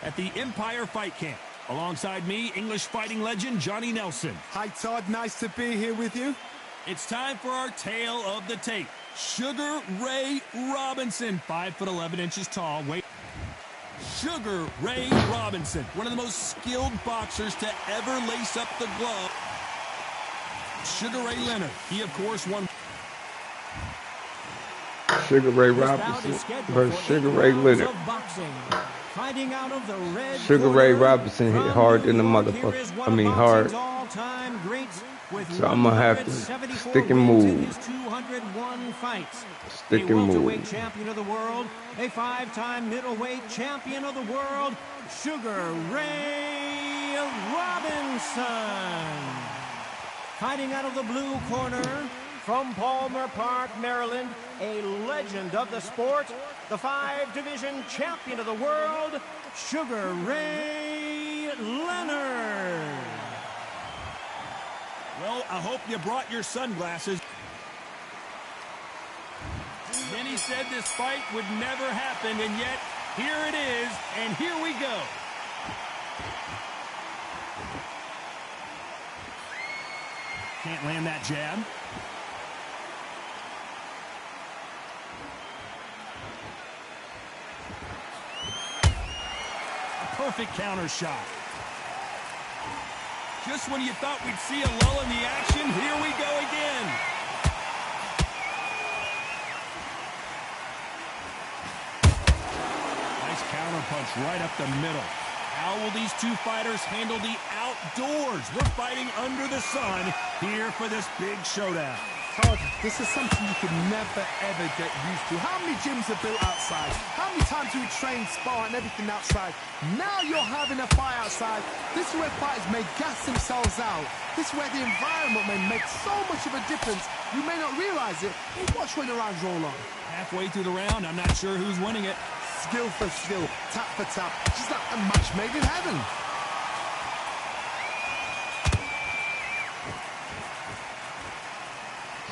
at the Empire Fight Camp. Alongside me, English fighting legend Johnny Nelson. Hi, Todd. Nice to be here with you. It's time for our tale of the tape. Sugar Ray Robinson, 5'11" tall. Sugar Ray Robinson, one of the most skilled boxers to ever lace up the glove. Sugar Ray Leonard, he of course won. Sugar Ray Robinson versus Sugar Ray Leonard. Sugar Ray Robinson hit hard in the motherfucker. I mean hard. So I'm gonna have to stick and move. Stick and move. Welterweight champion of the world, a 5-time middleweight champion of the world, Sugar Ray Robinson. Fighting out of the blue corner from Palmer Park, Maryland, a legend of the sport, the 5-division champion of the world, Sugar Ray Leonard. Well, I hope you brought your sunglasses. Many said this fight would never happen, and yet here it is, and here we go. Can't land that jab. A perfect counter shot. Just when you thought we'd see a lull in the action, here we go again. Nice counter punch right up the middle. How will these two fighters handle the outdoors? We're fighting under the sun here for this big showdown. Todd, this is something you could never, ever get used to. How many gyms are built outside? How many times do we train, spar, and everything outside? Now you're having a fight outside. This is where fighters may gas themselves out. This is where the environment may make so much of a difference. You may not realize it, but watch when the rounds roll on. Halfway through the round, I'm not sure who's winning it. Skill for skill, tap for tap, just like a match made in heaven.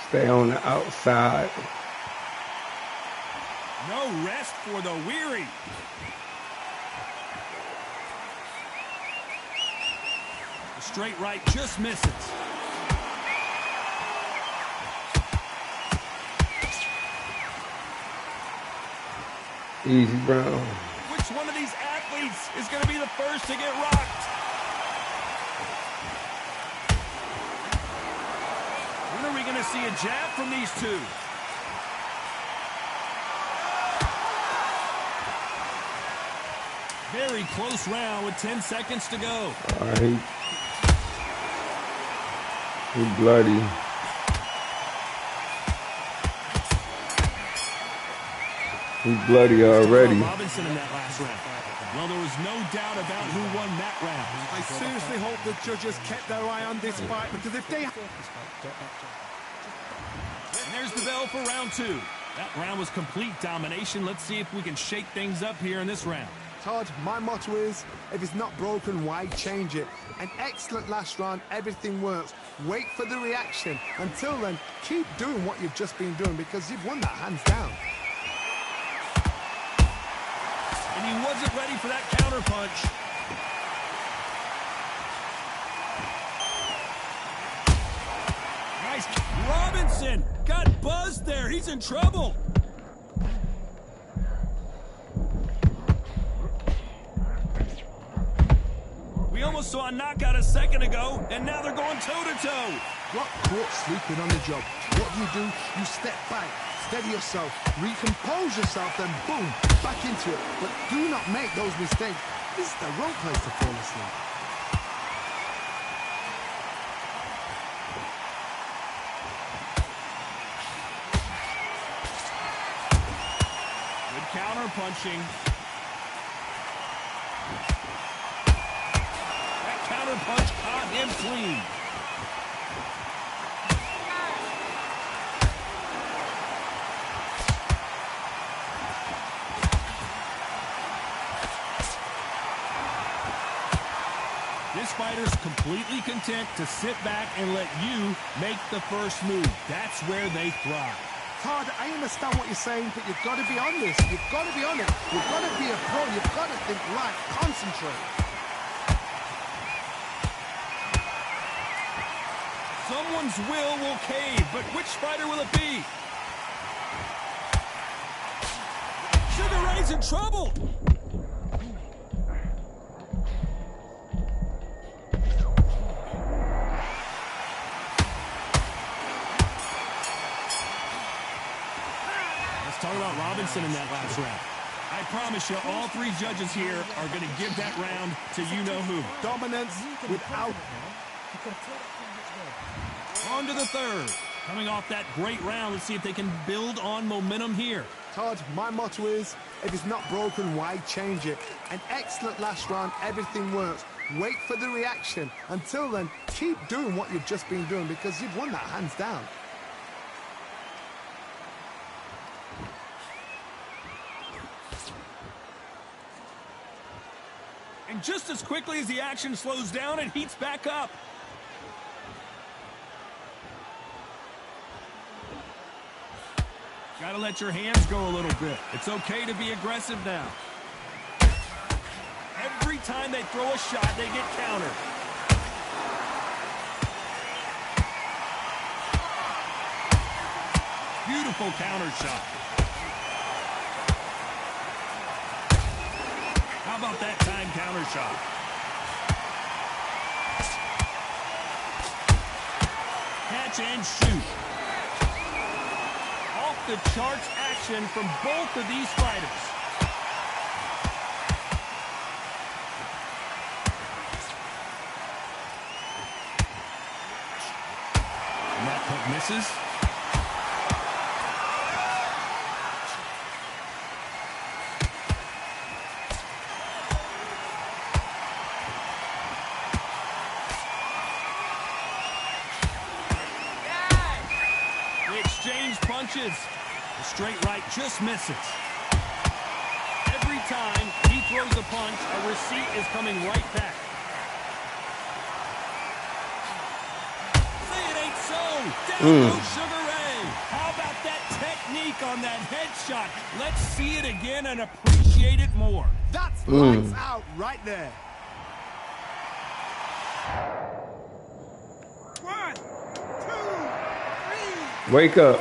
Stay on the outside. No rest for the weary. The straight right just misses. Easy round. Which one of these athletes is going to be the first to get rocked? When are we going to see a jab from these two? Very close round with 10 seconds to go. All right. He's bloody. He's bloody already. Robinson in that last round. Well, there was no doubt about who won that round. I seriously hope the judges kept their eye on this fight, because if they... And there's the bell for round two. That round was complete domination. Let's see if we can shake things up here in this round. Todd, my motto is, if it's not broken, why change it? An excellent last round, everything works. Wait for the reaction. Until then, keep doing what you've just been doing, because you've won that hands down. And he wasn't ready for that counter punch. Nice. Robinson got buzzed there. He's in trouble. We almost saw a knockout a second ago, and now they're going toe-to-toe. Got caught sleeping on the job. What do? You step back, steady yourself, recompose yourself, then boom, back into it. But do not make those mistakes. This is the wrong place to fall asleep. Good counter punching. That counter punch caught him clean. This fighter's completely content to sit back and let you make the first move. That's where they thrive. Todd, I understand what you're saying, but you've got to be honest. You've got to be on it. You've got to be a pro. You've got to think right. Concentrate. Someone's will cave, but which fighter will it be? Sugar Ray's in trouble. Let's talk about Robinson in that last round. I promise you, all three judges here are going to give that round to you-know-who. Dominance without... On to the third. Coming off that great round, let's see if they can build on momentum here. Todd, my motto is, if it's not broken, why change it? An excellent last round, everything works. Wait for the reaction. Until then, keep doing what you've just been doing because you've won that hands down. And just as quickly as the action slows down, it heats back up. Gotta let your hands go a little bit. It's okay to be aggressive now. Every time they throw a shot, they get countered. Beautiful counter shot. How about that time counter shot? Catch and shoot. Off the charts action from both of these fighters. And that hook misses. Punches. The straight right just misses. Every time he throws a punch, a receipt is coming right back. Say it ain't so. Down goes Sugar Ray. How about that technique on that headshot? Let's see it again and appreciate it more. That's lights out right there. One, two, three. Wake up.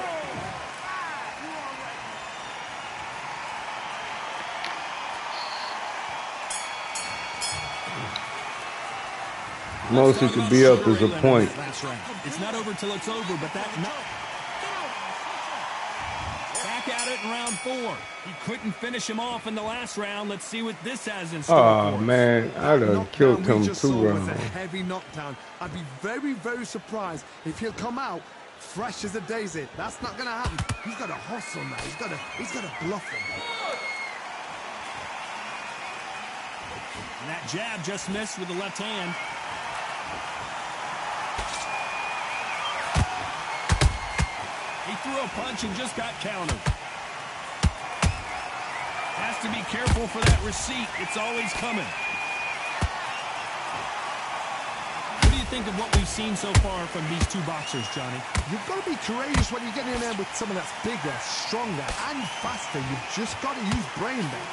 Most it could be up is a point. It's not over till it's over, but that back at it in round 4. He couldn't finish him off in the last round. Let's see what this has in store. Oh man, I'd have killed him 2 rounds. A heavy knockdown. I'd be very, very surprised if he'll come out fresh as a daisy. That's not going to happen. He's got to hustle now. He's got to bluff him. And that jab just missed with the left hand. He threw a punch and just got countered. Has to be careful for that receipt. It's always coming. What do you think of what we've seen so far from these two boxers, Johnny? You've got to be courageous when you get in there with someone that's bigger, stronger, and faster. You've just got to use brain there.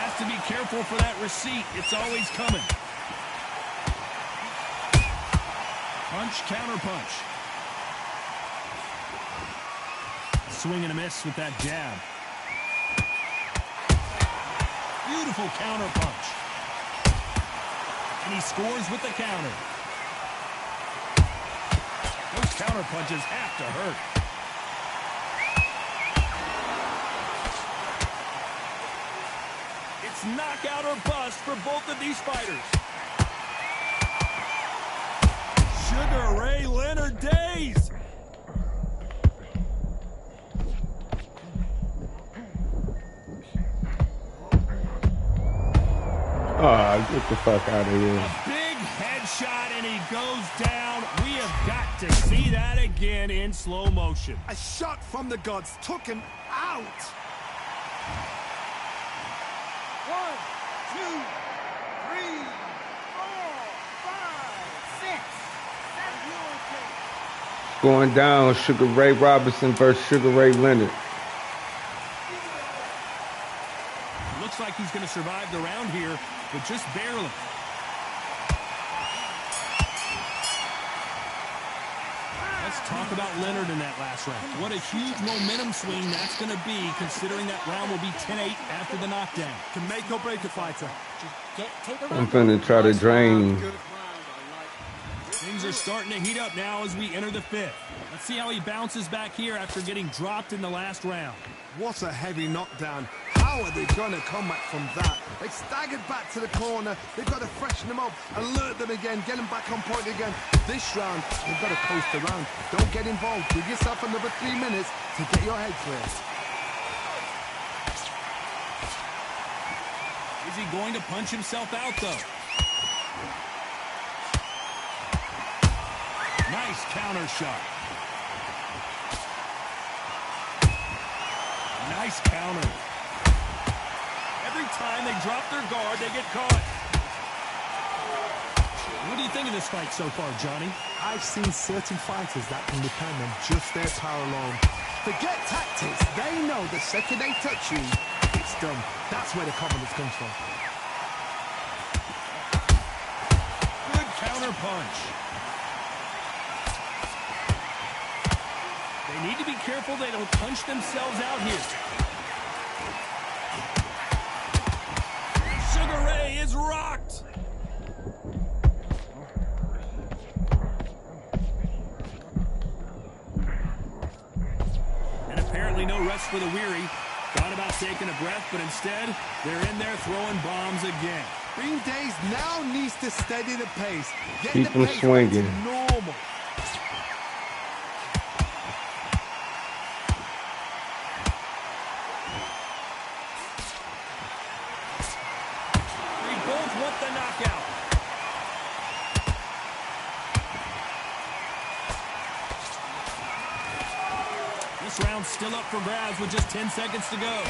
Has to be careful for that receipt. It's always coming. Punch, counter punch. Swing and a miss with that jab. Beautiful counter punch. And he scores with the counter. Those counter punches have to hurt. It's knockout or bust for both of these fighters. Sugar Ray Leonard days. Oh, get the fuck out of here. A big headshot and he goes down. We have got to see that again in slow motion. A shot from the gods took him out. 1, 2, 3, 4, 5, 6, 7. going down. Sugar Ray Robinson versus Sugar Ray Leonard. Looks like he's going to survive the round here, but just barely. Let's talk about Leonard in that last round. What a huge momentum swing that's going to be, considering that round will be 10-8 after the knockdown. Can make or break a fighter. I'm finna try to drain. Things are starting to heat up now as we enter the fifth. Let's see how he bounces back here after getting dropped in the last round. What a heavy knockdown. How are they going to come back from that? They've staggered back to the corner. They've got to freshen them up, alert them again, get them back on point again. This round, they've got to coast around. Don't get involved. Give yourself another 3 minutes to get your head clear. Is he going to punch himself out, though? Nice counter shot. Nice counter. Every time they drop their guard, they get caught. What do you think of this fight so far, Johnny? I've seen certain fighters that can depend on just their power alone. Forget tactics. They know the second they touch you, it's done. That's where the confidence comes from. Good counter punch. They need to be careful they don't punch themselves out here. Sugar Ray is rocked. And apparently no rest for the weary. Thought about taking a breath, but instead, they're in there throwing bombs again. Green Days now needs to steady the pace. Get Keep the them pace swinging. back to normal. They both want the knockout. This round's still up for grabs with just 10 seconds to go.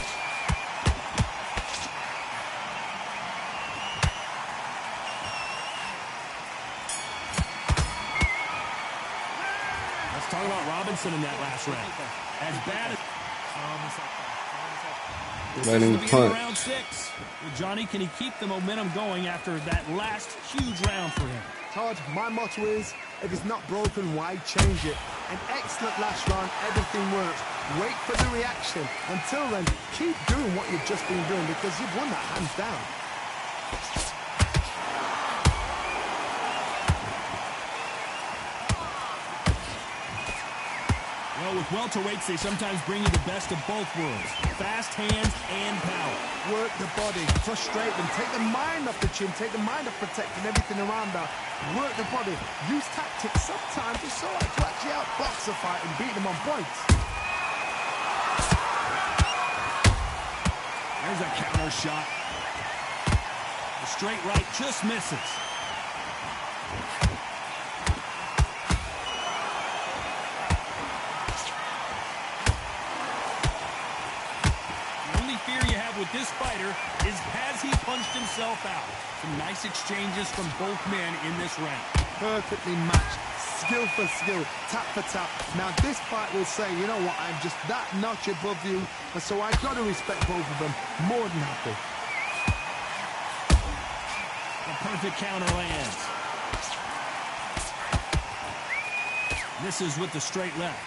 Let's talk about Robinson in that last round. As bad as... Let him This is the beginning of punch. round 6. Well, Johnny, can he keep the momentum going after that last huge round for him? Todd, my motto is, if it's not broken, why change it? An excellent last round, everything works. Wait for the reaction. Until then, keep doing what you've just been doing because you've won that hands down. Well, with welterweights, they sometimes bring you the best of both worlds. Fast hands and power. Work the body, frustrate them, take the mind off the chin, take the mind off protecting everything around that. Work the body, use tactics sometimes just so to actually outbox a fight and beat them on points. There's a counter shot. The straight right just misses. The only fear you have with this fighter is has he punched himself out? Some nice exchanges from both men in this round. Perfectly matched, skill for skill, tap for tap. Now this fight will say, you know what, I'm just that notch above you, and so I've got to respect both of them. More than happy. The perfect counter lands. Misses with the straight left.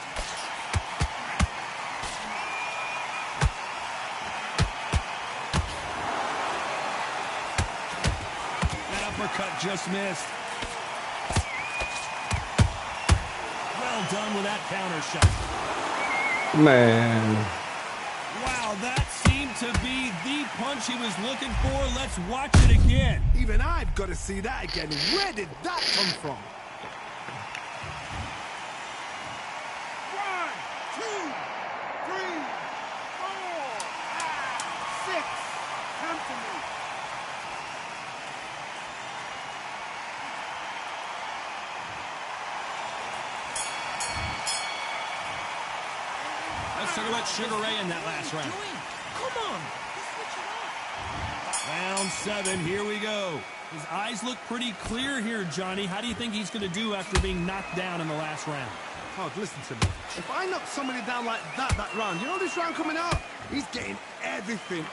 That uppercut just missed. Well done with that counter shot. Man. Wow, that seemed to be the punch he was looking for. Let's watch it again. Even I've got to see that again. Where did that come from? 1, 2, 3, 4, 5, 6. Come to me. Let's talk about Sugar Ray in that last round. Come on. Round 7, here we go. His eyes look pretty clear here, Johnny. How do you think he's going to do after being knocked down in the last round? Todd, listen to me. If I knock somebody down like that round, you know this round coming out? He's getting everything,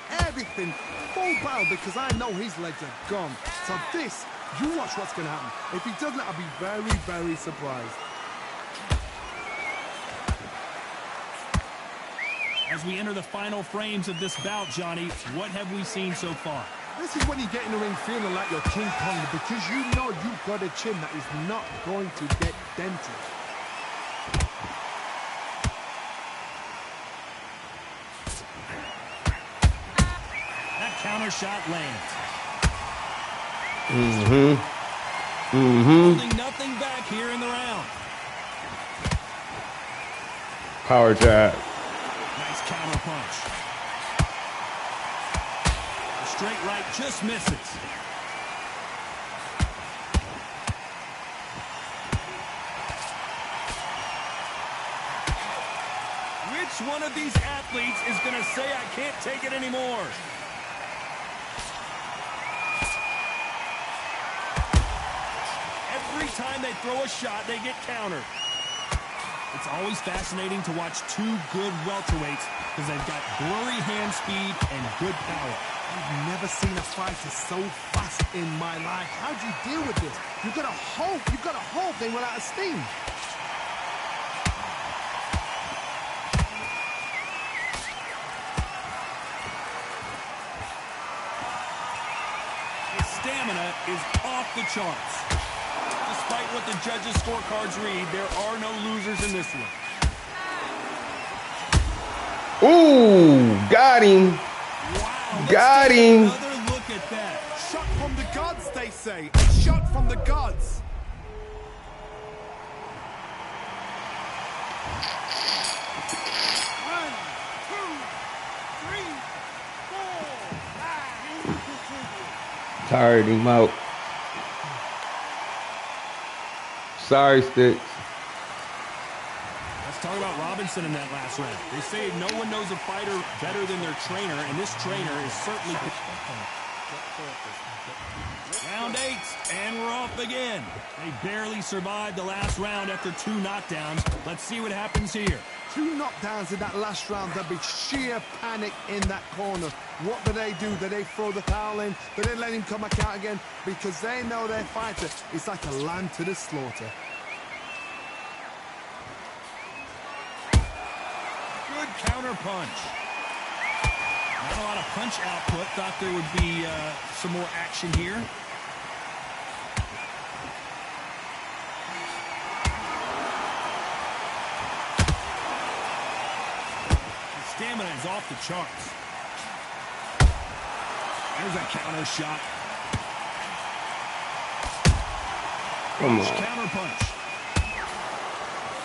full barrel, because I know his legs are gone. So this, you watch what's going to happen. If he doesn't, I'll be very, very surprised. As we enter the final frames of this bout, Johnny, what have we seen so far? This is when you get in the ring feeling like you're King Kong, because you know you've got a chin that is not going to get dented. That counter shot lands. Holding nothing back here in the round. Power jab. Nice counter punch. The straight right just misses. Which one of these athletes is going to say, I can't take it anymore? Every time they throw a shot, they get countered. It's always fascinating to watch two good welterweights because they've got blurry hand speed and good power. I've never seen a fighter so fast in my life. How do you deal with this? You've got to hope they run out of steam. His stamina is off the charts. Despite what the judges' scorecards read, there are no losers in this one. Ooh, got him. Wow, Got him. Another look at that. Shot from the gods, they say. A shot from the gods. One, two, three, four, 5. Tired him out. Sorry, Sticks. Let's talk about Robinson in that last round. They say no one knows a fighter better than their trainer, and this trainer is certainly... Round 8, and we're off again. They barely survived the last round after 2 knockdowns. Let's see what happens here. 2 knockdowns in that last round. There'll be sheer panic in that corner. What do? Do they throw the towel in? Do they let him come back out again? Because they know their fighter is like a lamb to the slaughter. Good counter punch. Not a lot of punch output. Thought there would be some more action here. His stamina is off the charts. There's a counter shot. Come on. Counter punch.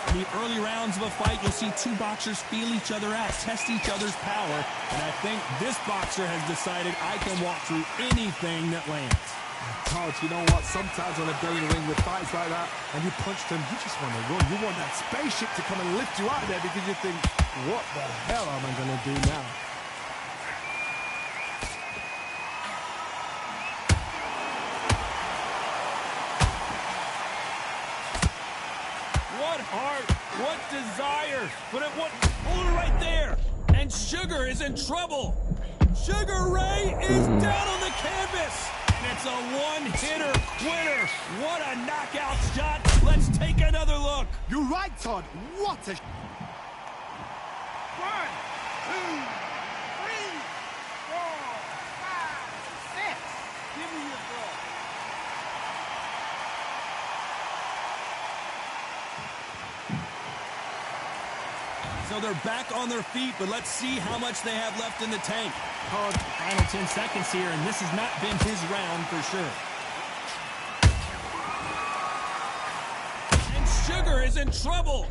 In the early rounds of a fight, you'll see 2 boxers feel each other out, test each other's power, and I think this boxer has decided I can walk through anything that lands. Todd, you know what? Sometimes when I go in the ring with fights like that, and you punch them, you just want to run. You want that spaceship to come and lift you out of there because you think, what the hell am I going to do now? What heart, what desire, but it what hold it right there. And Sugar is in trouble. Sugar Ray is down on the canvas. And it's a one-hitter quitter. What a knockout shot. Let's take another look. You're right, Todd. What a... 1, 2, 3, 4, 5, 6. Give me your ball. So they're back on their feet, but let's see how much they have left in the tank. Final 10 seconds here, and this has not been his round for sure. And Sugar is in trouble.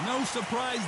No surprise.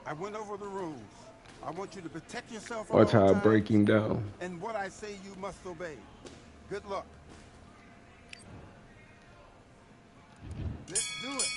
I went over the rules. I want you to protect yourself at Watch all how I times, break him down. and what I say you must obey. Good luck. Let's do it.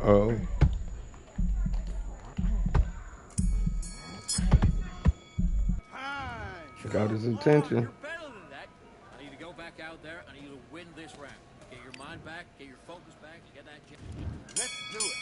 Oh. Got his attention. You're better than that. I need to go back out there. I need you to win this round. Get your mind back, get your focus back, get that. Let's do it.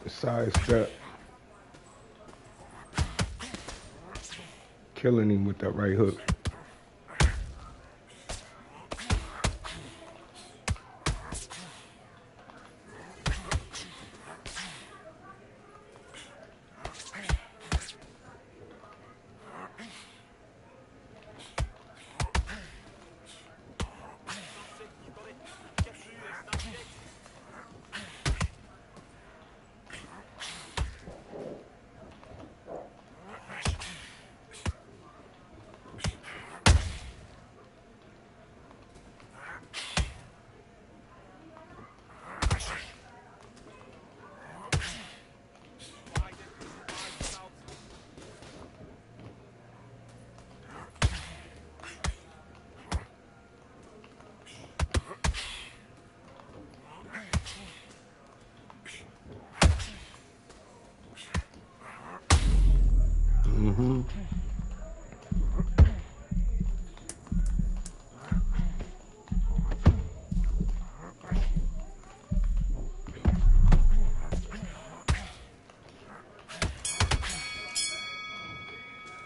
Side step. Killing him with that right hook. Mm-hmm.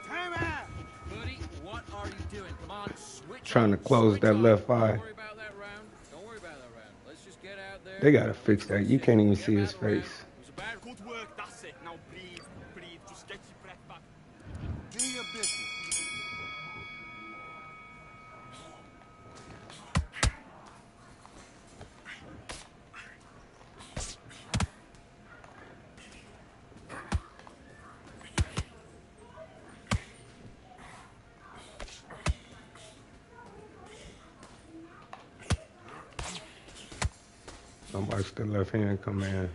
Time out. Buddy, what are you doing? Come on, switch. Trying to close that left eye. Don't worry about that round. Don't worry about that round. Let's just get out there. They gotta fix that. You can't even see his face. It was a bad Good work, that's it. Now breathe, breathe. Just get your breath back. Do your business. watch the left hand come in.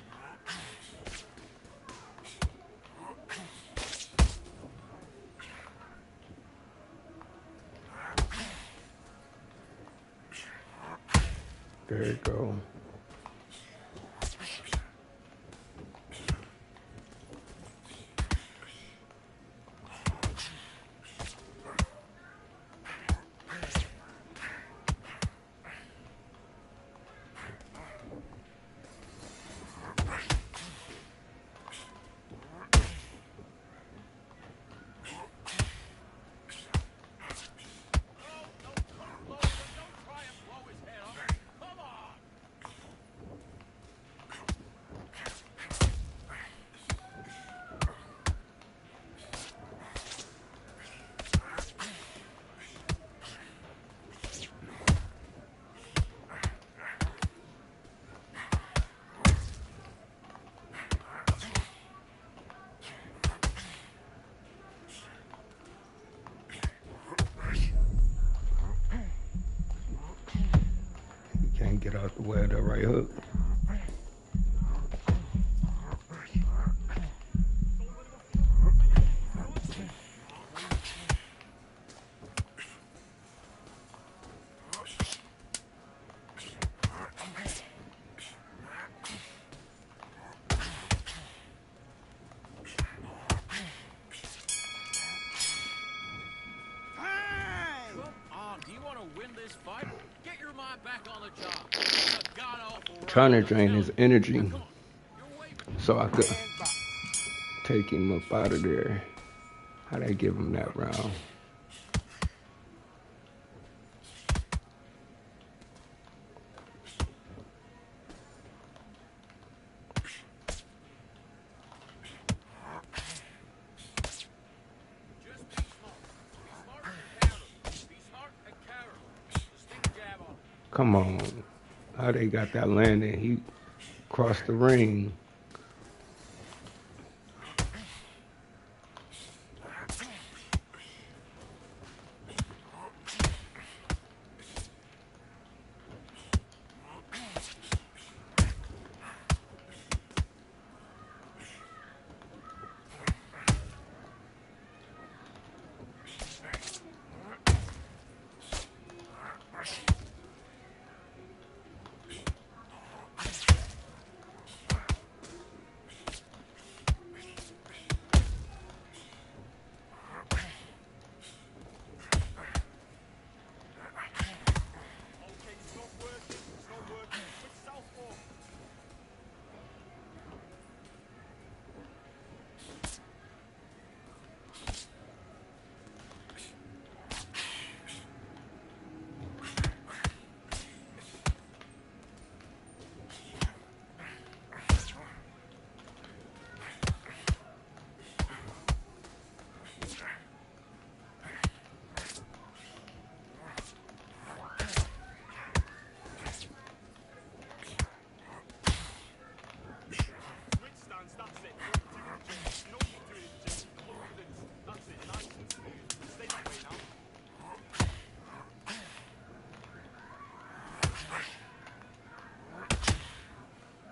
There you go. Can't get out the way of that right hook. Trying to drain his energy so I could take him up out of there. How'd I give him that round? Come on. How they got that landing? He crossed the ring.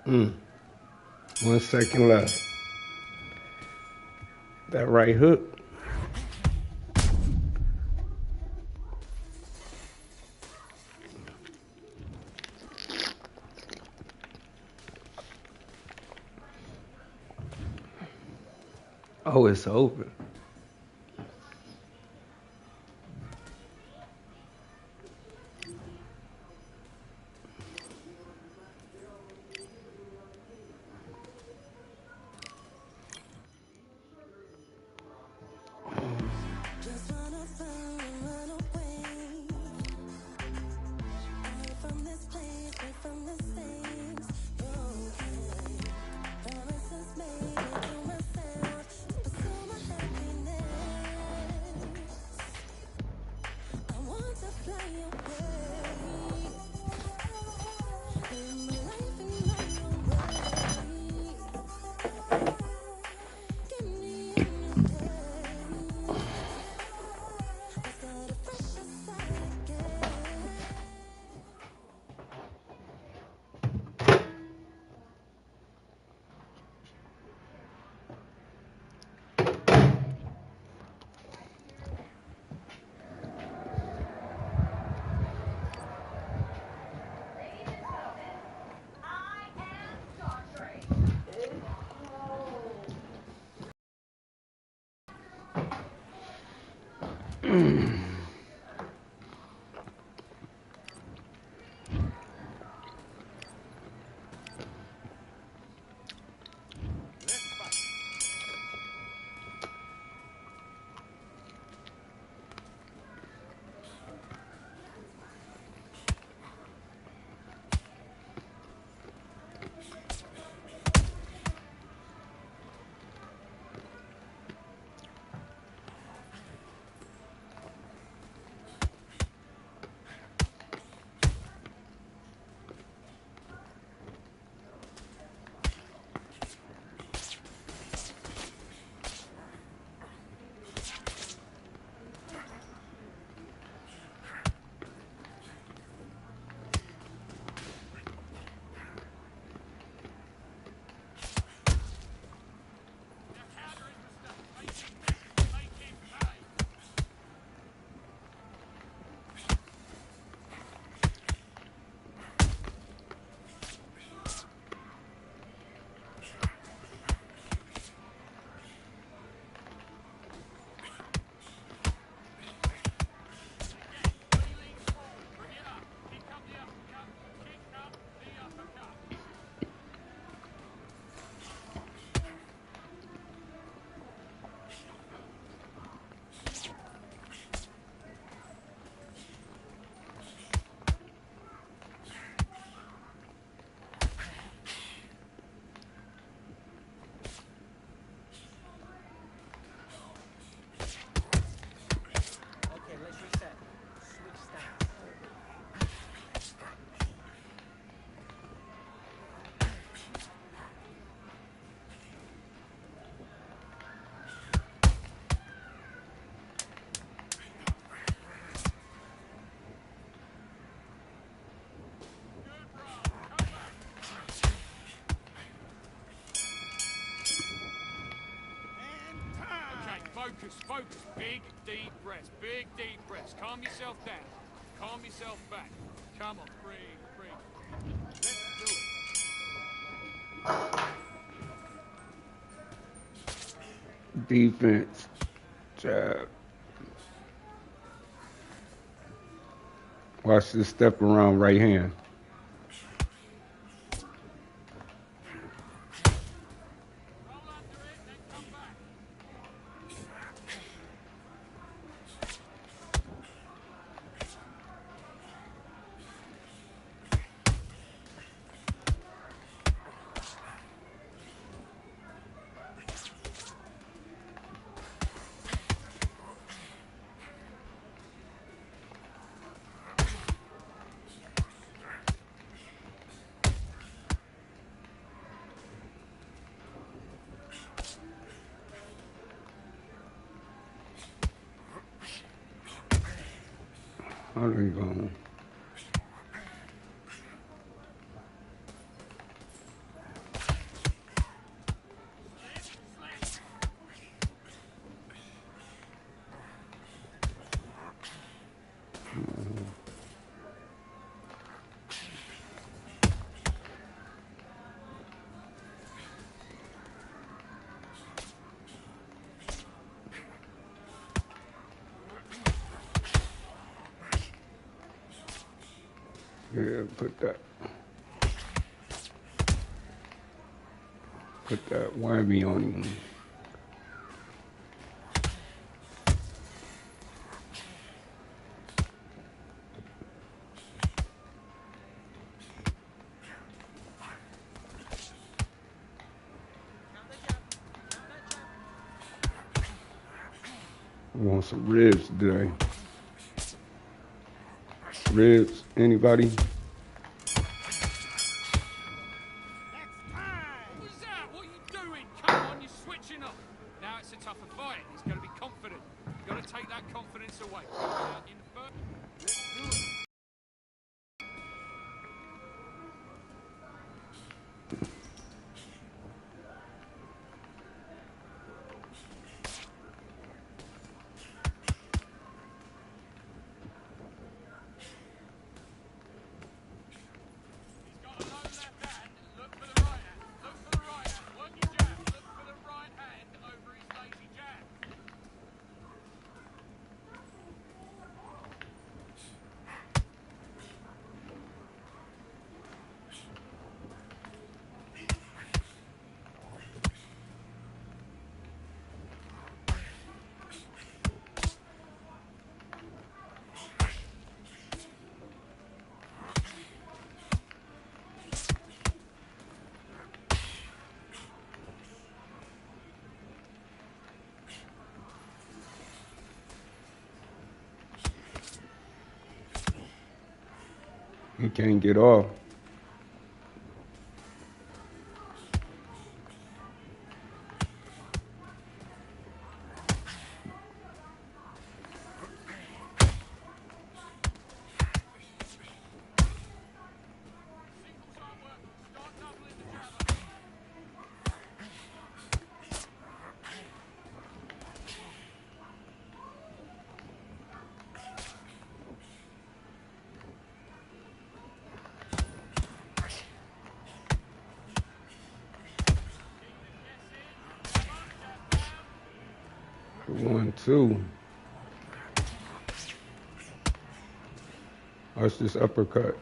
Mm. 1 second left. That right hook. Oh, it's over. Okay, let's reset. Switch stance. Okay, focus, focus. Big, deep breaths. Big, deep breaths. Calm yourself down. Calm yourself back. Come on, breathe, breathe. Let's do it. Defense. Jab. Watch this step around right hand. Roll under it, then come back. How are you going? Yeah, put that whammy on him. I want some ribs today. Ribs, anybody? What was that? What are you doing? Come on, you're switching up. Now it's a tougher fight. He's got to be confident. You've got to take that confidence away. In the first... Let's do it. He's got a low left hand. Look for the right hand. Look for the right hand. Work your jab. Look for the right hand over his lazy jab. He can't get off. One, two. Watch this uppercut.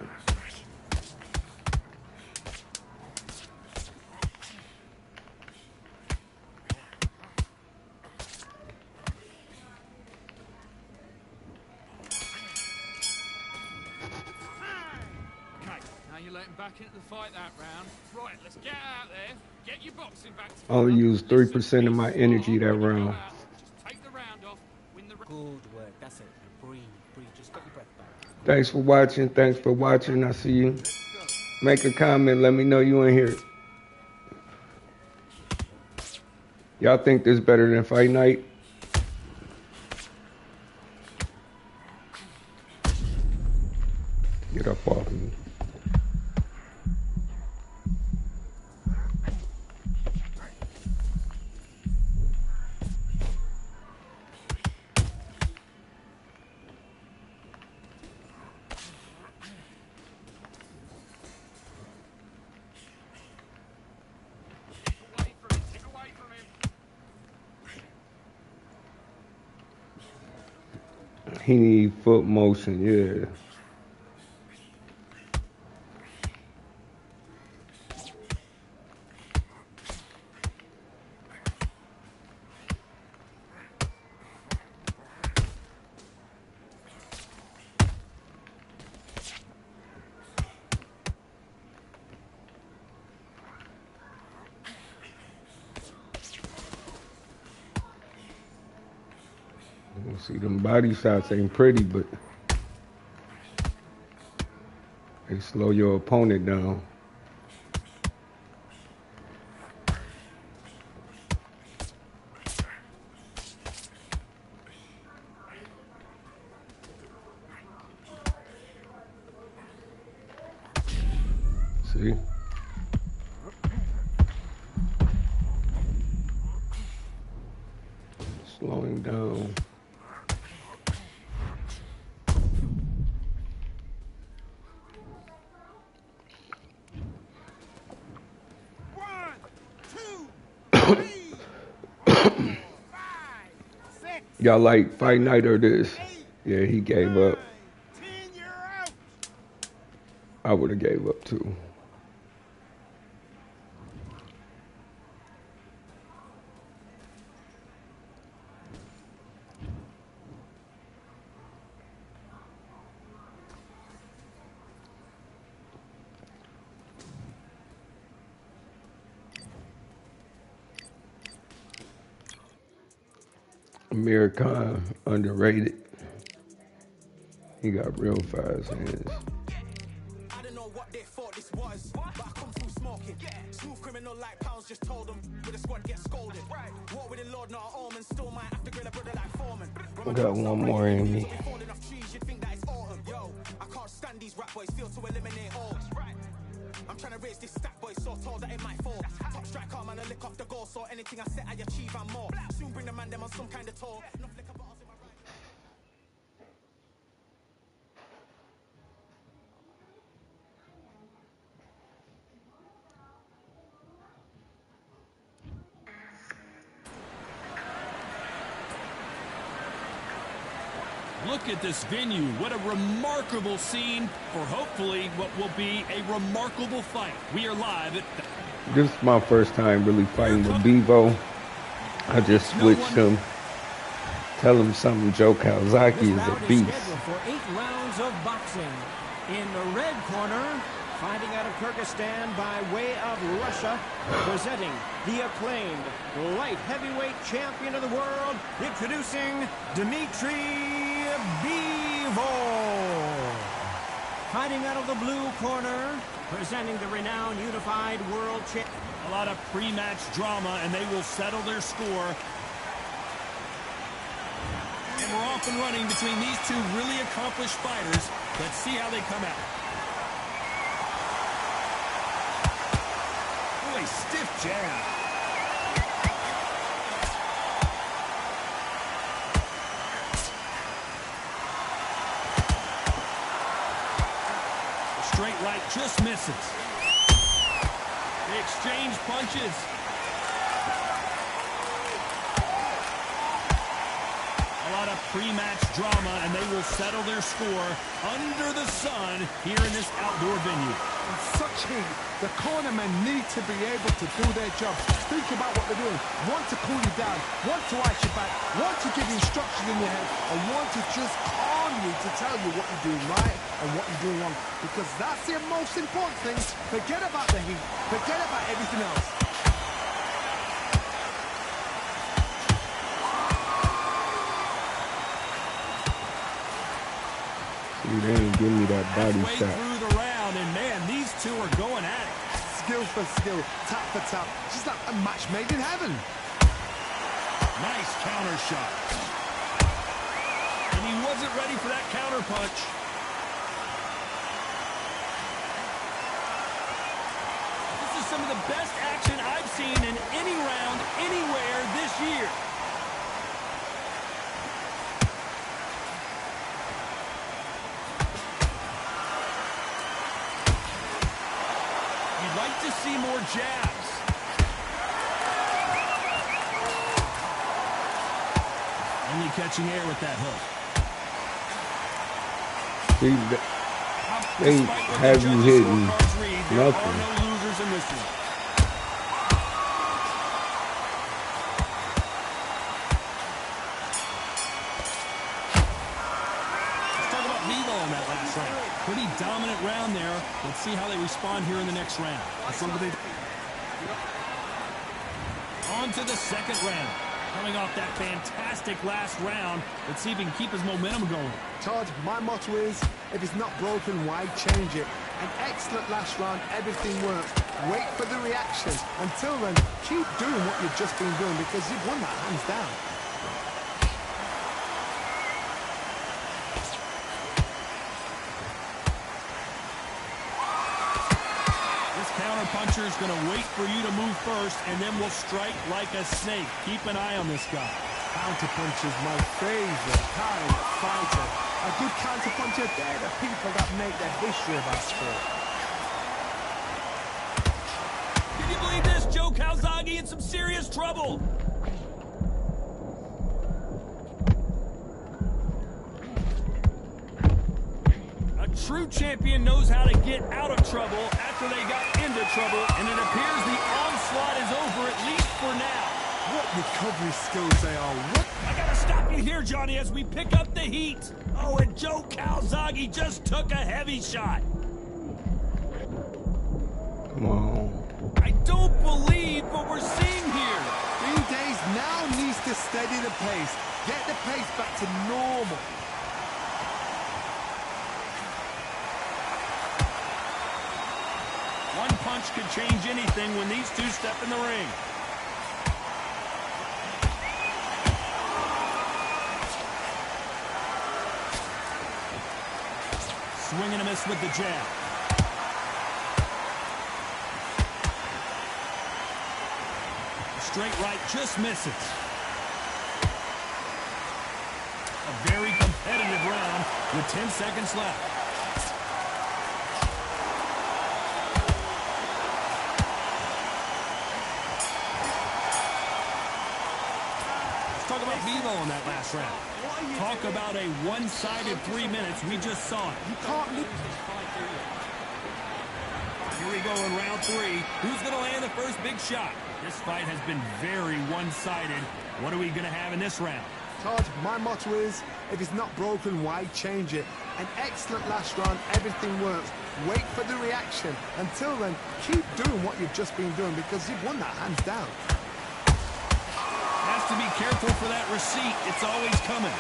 Back into the fight that round. Right, let's get out there. Get your boxing back to Only used 3% of my energy that round. Just take the round off. Win the Good work. That's it. Breathe. Just get your breath back. Thanks for watching. I see you. Make a comment. Let me know you in here. Y'all think this better than Fight Night? Get up off me. He need foot motion, yeah. See, them body shots ain't pretty, but they slow your opponent down. See? Slowing down. Y'all like Fight Night or this? Yeah, he gave up. I would have gave up too. Amir Khan, underrated. He got real fast hands. I don't know what they thought this was, but I come through smoking. Smooth criminal like pounds, just told them with a squad get scolded. Walk with the Lord, not an almond. Still might have to grill a brother like Foreman. I got one more in me. I can't stand these rap boys, feel to eliminate all. I'm trying to raise this stack boy so tall that it might fall. Top striker, man, I lick off the goal, so anything I set I achieve and more. Soon bring the man them on some kind of tour. Look at this venue. What a remarkable scene for hopefully what will be a remarkable fight. We are live at... This is my first time really fighting with Bevo. I just switched him. Tell him something, Joe Calzaghe is a beast. For 8 rounds of boxing. In the red corner, fighting out of Kyrgyzstan by way of Russia, presenting the acclaimed light heavyweight champion of the world, introducing Dmitry Bivol. Fighting out of the blue corner, presenting the renowned unified world champ. A lot of pre-match drama, and they will settle their score. And we're off and running between these two really accomplished fighters. Let's see how they come out. Oh, a stiff jab. Straight right just misses. They exchange punches. A lot of pre-match drama, and they will settle their score under the sun here in this outdoor venue. In such heat, the cornermen need to be able to do their job. Think about what they're doing. Want to cool you down, want to ice you back, want to give you instructions in your head, and want to just calm you to tell you what you're doing right and what you're doing wrong. Because that's the most important thing. Forget about the heat. Forget about everything else. See, they ain't giving me that body Halfway shot. through the round, and man, these two are going at it. Skill for skill, tap for tap. Just like a match made in heaven. Nice counter shot. And he wasn't ready for that counter punch. This is some of the best action I've seen in any round, anywhere this year. You'd like to see more jabs. Only catching air with that hook. See, they have you hitting There are nothing. no losers in this one. Let's talk about Vivo in that last round. Pretty dominant round there. Let's see how they respond here in the next round. On to the second round. Coming off that fantastic last round, let's see if he can keep his momentum going. Todd, my motto is, if it's not broken, why change it? An excellent last round, everything works. Wait for the reaction. Until then, keep doing what you've just been doing because you've won that hands down. Puncher is going to wait for you to move first, and then will strike like a snake. Keep an eye on this guy. Counterpuncher is my favorite kind of fighter. A good counterpuncher, they're the people that make the history of our sport. Can you believe this? Joe Calzaghe in some serious trouble. A true champion knows how to get out of trouble after they got into trouble, and it appears the onslaught is over, at least for now. What recovery skills they are. What? I gotta stop you here, Johnny, as we pick up the heat. Oh, and Joe Calzaghe just took a heavy shot. Come on. I don't believe what we're seeing here. Green Days now needs to steady the pace. Get the pace back to normal. One punch could change anything when these two step in the ring. Swing and a miss with the jab. Straight right just misses. A very competitive round with 10 seconds left. Talk about Vivo in that last round. Talk about a one-sided 3 minutes. We just saw it. You can't lose. Here we go in round 3. Who's going to land the first big shot? This fight has been very one-sided. What are we going to have in this round? Todd, my motto is, if it's not broken, why change it? An excellent last round, everything works. Wait for the reaction. Until then, keep doing what you've just been doing because you've won that hands down. Has to be careful for that receipt. It's always coming.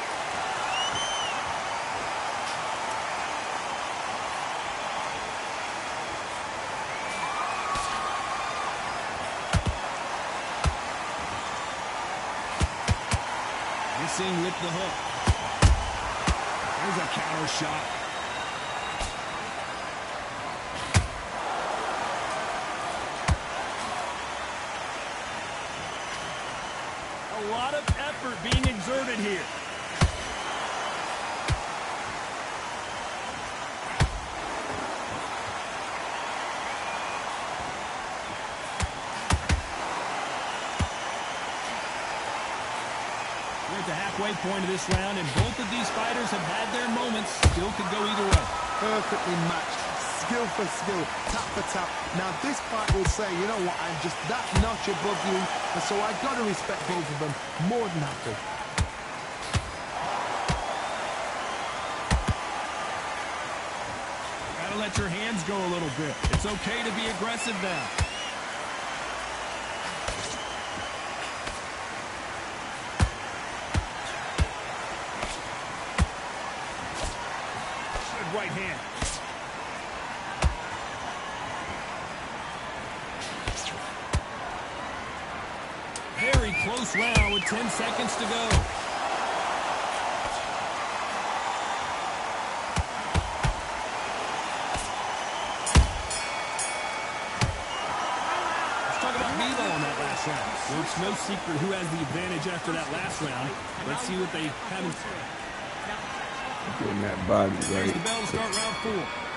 bouncing with the hook. There's a counter shot. A lot of effort being exerted here. We're at the halfway point of this round, and both of these fighters have had their moments. Still could go either way. Perfectly matched, skill for skill, tap for tap. Now this fight will say, you know what, I'm just that notch above you, and so I got to respect both of them more than happy. Gotta let your hands go a little bit. It's okay to be aggressive now. Good right hand. Very close round with 10 seconds to go. Well, it's no secret who has the advantage after that last round. Let's see what they have in store. Getting that body There's right. the bell to start round 4.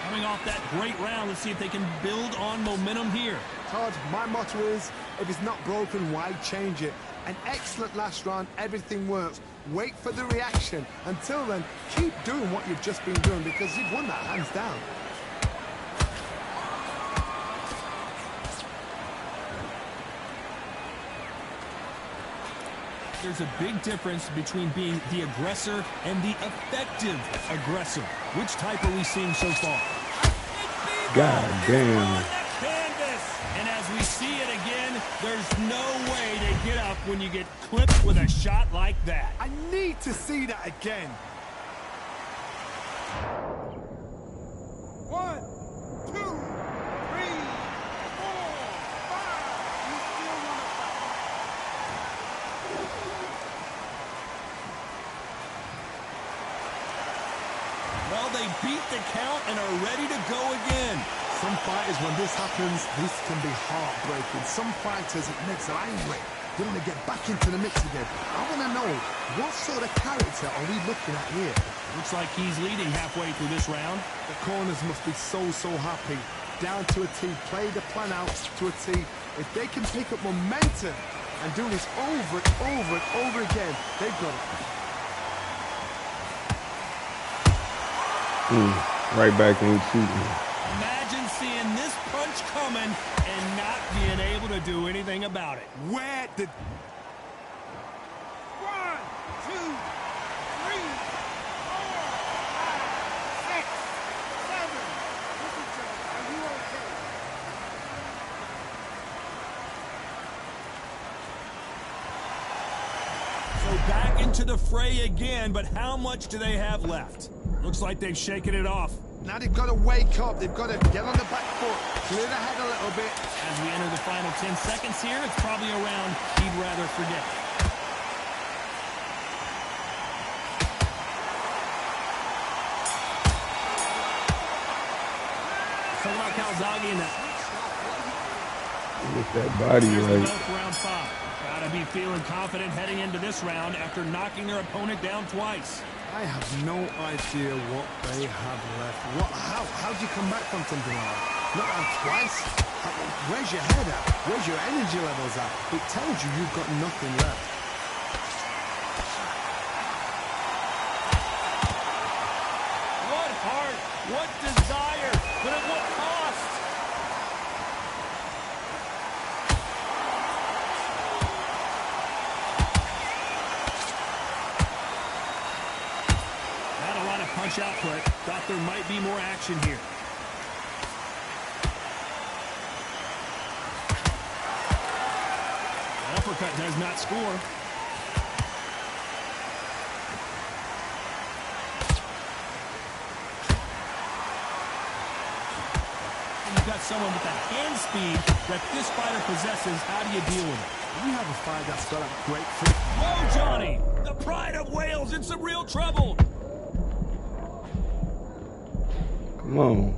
Coming off that great round, let's see if they can build on momentum here. Todd, my motto is, if it's not broken, why change it? An excellent last round, everything works. Wait for the reaction. Until then, keep doing what you've just been doing because you've won that hands down. There's a big difference between being the aggressor and the effective aggressor. Which type are we seeing so far? God damn. Canvas. And as we see it again, there's no way to get up when you get clipped with a shot like that. I need to see that again. 1, 2, 3, 4, 5. You still want to fight? Well, they beat the count and are ready to go again. Some fighters, when this happens, this can be heartbreaking. Some fighters, it makes them angry. They want to get back into the mix again. I want to know, what sort of character are we looking at here? Looks like he's leading halfway through this round. The corners must be so happy. Down to a T, play the plan out to a T. If they can pick up momentum and do this over and over and over again, they've got it. Right back in shooting. Imagine seeing this punch coming and not being able to do anything about it. Where did... 1, 2, 3, 4, 5, 6, 7. Look at you. Are you okay? So back into the fray again, but how much do they have left? Looks like they've shaken it off. Now they've got to wake up. They've got to get on the back foot, clear the head a little bit. As we enter the final 10 seconds here, it's probably a round he'd rather forget. So about Calzaghe in that. Get that body Here's the right. bell for round 5. Gotta be feeling confident heading into this round after knocking their opponent down twice. I have no idea what they have left. How do you come back from something like that? Not out twice? Where's your head at? Where's your energy levels at? It tells you you've got nothing left. What heart, what desire, but at what cost? Not a lot of punch output. Thought there might be more action here. Uppercut does not score. You've got someone with the hand speed that this fighter possesses, how do you deal with it? We have a fight that's got a great fit. Whoa, Johnny! The pride of Wales in some real trouble! Come on.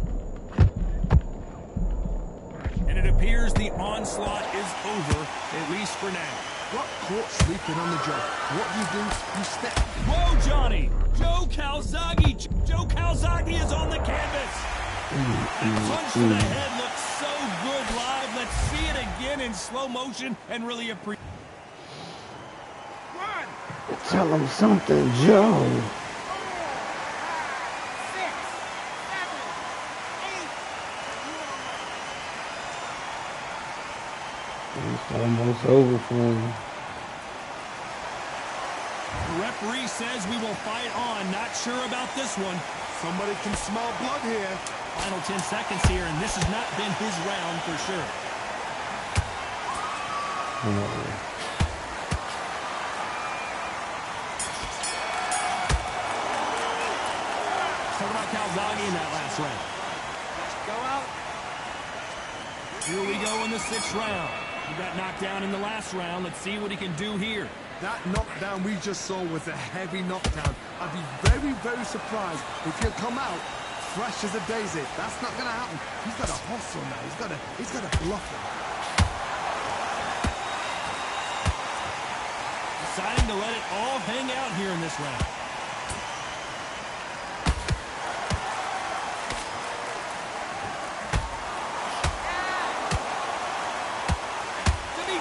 And it appears the onslaught is over, at least for now. Got caught sleeping on the job. What do? You step. Whoa, Johnny! Joe Calzaghe! Joe Calzaghe is on the canvas! That punch to the head looks so good live. Let's see it again in slow motion and really appreciate. Tell him something, Joe. 4, 5, 6, 7, 8. It's almost over for him. The referee says we will fight on. Not sure about this one. Somebody can smell blood here. Final 10 seconds here, and this has not been his round for sure. Talk about Calzaghe in that last round. Go out. Here we go in the 6th round. He got knocked down in the last round. Let's see what he can do here. That knockdown we just saw was a heavy knockdown. I'd be very, very surprised if he'll come out fresh as a daisy. That's not going to happen. He's got a hustle now. He's got a bluff him. Deciding to let it all hang out here in this round.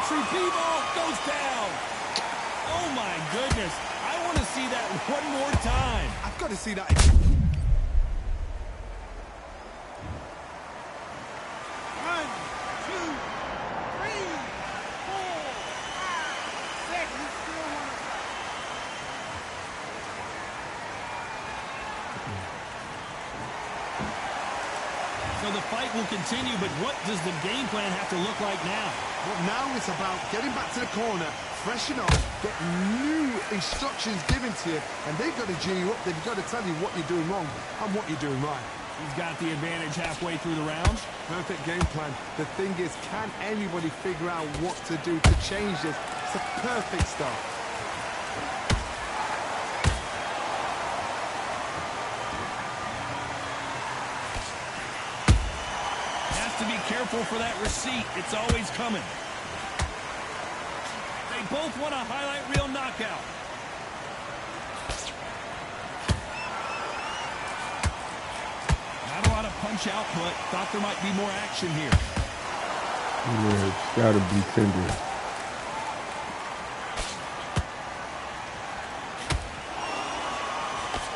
Bivol goes down. Oh my goodness. I want to see that one more time. I've got to see that again. 1, 2, 3, 4, 5, 6. You still want to fight. So the fight will continue, but what does the game plan have to look like now? Well, now it's about getting back to the corner, freshen up, get new instructions given to you, and they've got to G you up. They've got to tell you what you're doing wrong and what you're doing right. He's got the advantage halfway through the round. Perfect game plan. The thing is, can anybody figure out what to do to change this? It's a perfect start. To be careful for that receipt. It's always coming. They both want a highlight reel knockout. Not a lot of punch output. Thought there might be more action here. Yeah, it's gotta be tender.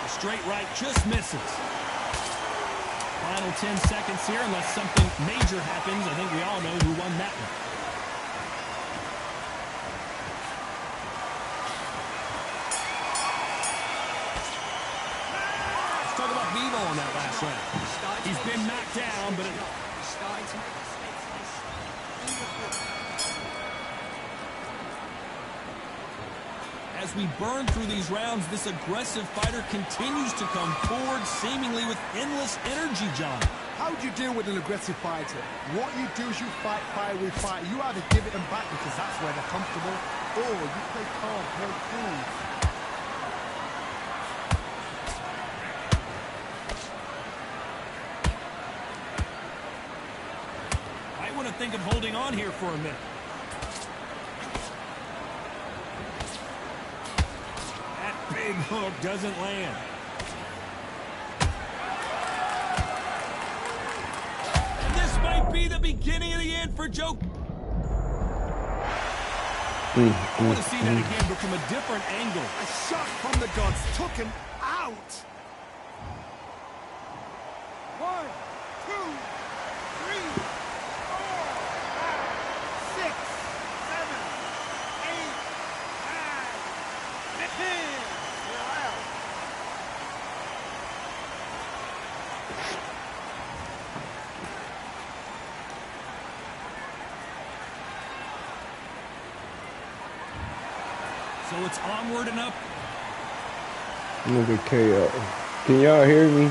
The straight right just misses. Final 10 seconds here, unless something major happens. I think we all know who won that one. Let's talk about Bivol in that last round. He's been knocked down, but as we burn through these rounds, this aggressive fighter continues to come forward, seemingly with endless energy, John. How do you deal with an aggressive fighter? What you do is you fight fire with fire. You either give it them back because that's where they're comfortable, or you play calm, play cool. I want to think of holding on here for a minute. Big hook doesn't land. And this might be the beginning of the end for Joe. I want to see that again, but from a different angle. A shot from the gods took him out. 1, 2, 3, 4, 5, 6, 7, 8, 9, 10. So it's onward and up. Look at KO. Can y'all hear me?